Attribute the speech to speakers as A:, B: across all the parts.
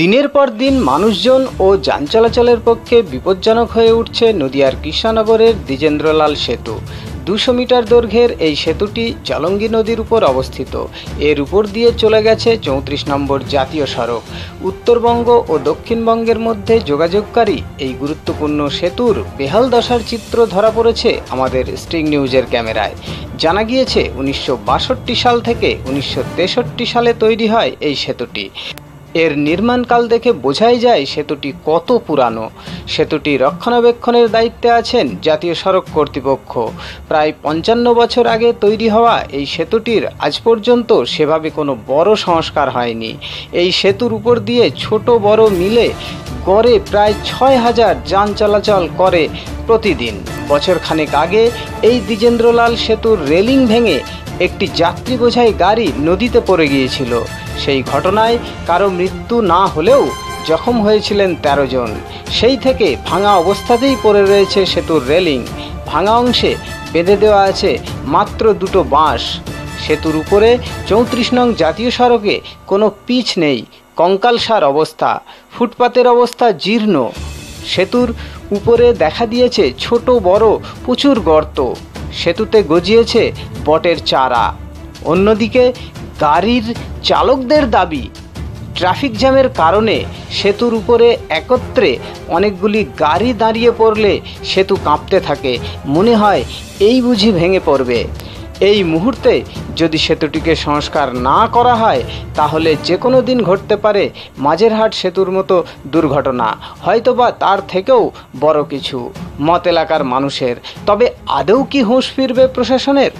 A: দিনের পর দিন মানুষজন ও যান চলাচলের পক্ষে বিপজ্জনক হয়ে উঠছে নদিয়ার কৃষ্ণনগরের দ্বিজেন্দ্রলাল সেতু। 200 মিটার দৈর্ঘ্যের এই সেতুটি জলঙ্গি নদীর উপর অবস্থিত। এর উপর দিয়ে চলে গেছে 34 নম্বর জাতীয় সড়ক। উত্তরবঙ্গ ও দক্ষিণবঙ্গের মধ্যে যোগাযোগকারী এই গুরুত্বপূর্ণ সেতুর বেহাল দশার চিত্র ধরা পড়েছে আমাদের স্ট্রিং নিউজের ক্যামেরায়। জানা গিয়েছে 1962 সাল থেকে 1963 সালে তৈরি হয় এই সেতুটি। এর নির্মাণকাল দেখে বোঝাই যায় সেতুটি কত পুরানো। সেতুটি রক্ষণাবেক্ষণের দায়িত্বে আছেন জাতীয় সড়ক কর্তৃপক্ষ। প্রায় 55 বছর আগে তৈরি হওয়া এই সেতুটির আজ পর্যন্ত সেভাবে কোনো বড় সংস্কার হয়নি। এই সেতুর উপর দিয়ে ছোট বড় মিলে গড়ে প্রায় 6000 যান চলাচল করে প্রতিদিন। বছরখানেক আগে এই দ্বিজেন্দ্রলাল সেতুর রেলিং ভেঙে একটি যাত্রী বোঝাই গাড়ি নদীতে পড়ে গিয়েছিল। সেই ঘটনায় কারো মৃত্যু না হলেও জখম হয়েছিলেন 13 জন। সেই থেকে ভাঙা অবস্থাতেই পড়ে রয়েছে সেতুর রেলিং। ভাঙা অংশে বেঁধে দেওয়া আছে মাত্র 2টো বাঁশ। সেতুর উপরে 34 নং জাতীয় সড়কে কোনো পিচ নেই, কঙ্কালসার অবস্থা। ফুটপাতের অবস্থা জীর্ণ। সেতুর উপরে দেখা দিয়েছে ছোট বড় প্রচুর গর্ত। সেতুতে গজিয়েছে বটের চারা। অন্যদিকে গাড়ির চালকদের দাবি, ট্রাফিক জ্যামের কারণে সেতুর উপরে একত্রে অনেকগুলি গাড়ি দাঁড়িয়ে পড়লে সেতু কাঁপতে থাকে। মনে হয় এই বুঝি ভেঙে পড়বে। এই মুহূর্তে যদি সেতুটিকে সংস্কার না করা হয় তাহলে যে কোনো দিন ঘটতে পারে মাঝেরহাট সেতুর মতো দুর্ঘটনা, হয়তোবা তার থেকেও বড় কিছু। মত এলাকার মানুষের। তবে আদৌ কি হুঁশ ফিরবে প্রশাসনের?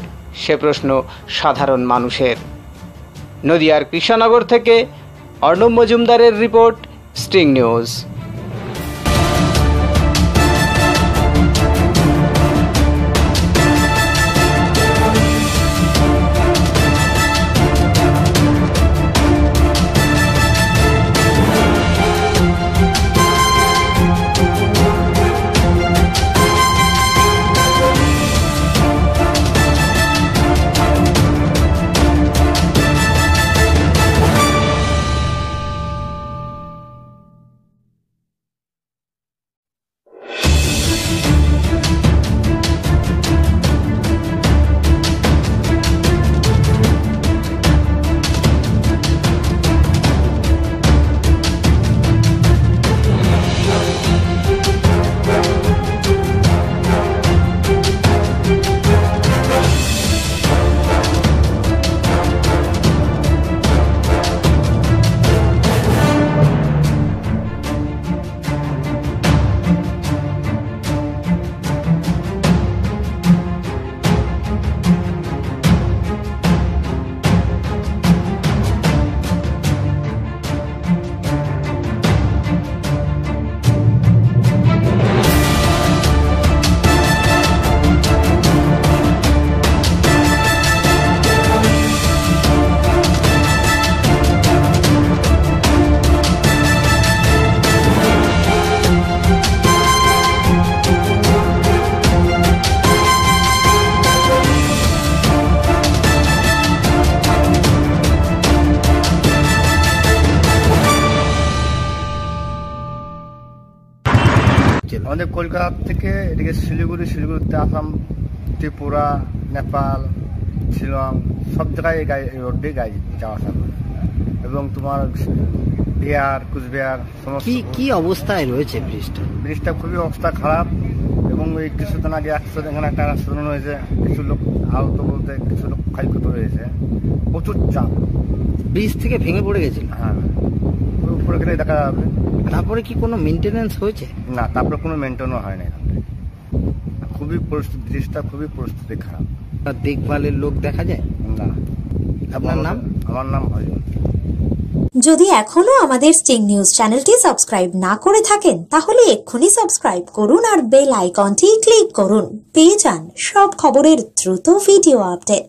A: সে প্রশ্ন সাধারণ মানুষের। নদিয়ার কৃষ্ণনগর থেকে অর্ণব মজুমদারের রিপোর্ট, স্ট্রিং নিউজ।
B: আমাদের কলকাতা থেকে এদিকে শিলিগুড়িতে আসাম, ত্রিপুরা, নেপাল, শিলং সব জায়গায় এই রোড দিয়ে গাড়ি যাওয়া আসা করে। এবং তোমার বিহার, কুচবিহার সমস্ত।
A: কি অবস্থায় রয়েছে
B: ব্রিজটা খুবই অবস্থা খারাপ। এবং এই কিছুদিন আগে এখানে একটা অ্যাক্সিডেন্ট হয়েছে। কিছু লোক আহত বলতে কিছু লোক ক্ষয়ক্ষতি হয়েছে। প্রচুর চাপ।
A: ব্রিজ থেকে ভেঙে পড়ে গেছিল।
B: হ্যাঁ, উপরে গেলে দেখা যাবে।
A: তারপরে কি কোনো মেনটেনেন্স হয়েছে?
B: না, তারপরে কোনো মেনটেনও হয় না। খুবই পরিস্থিতি, ব্রিজটা খুবই পরিস্থিতি খারাপ।
A: দেখভালের লোক দেখা যায়
B: না।
A: আপনার নাম?
B: আমার নাম অজয়।
C: যদি এখনো আমাদের স্ট্রিং নিউজ চ্যানেলটি সাবস্ক্রাইব না করে থাকেন তাহলে এক্ষুনি সাবস্ক্রাইব করুন আর বেল আইকনটি ক্লিক করুন। পেয়ে যান সব খবরের দ্রুত ভিডিও আপডেট।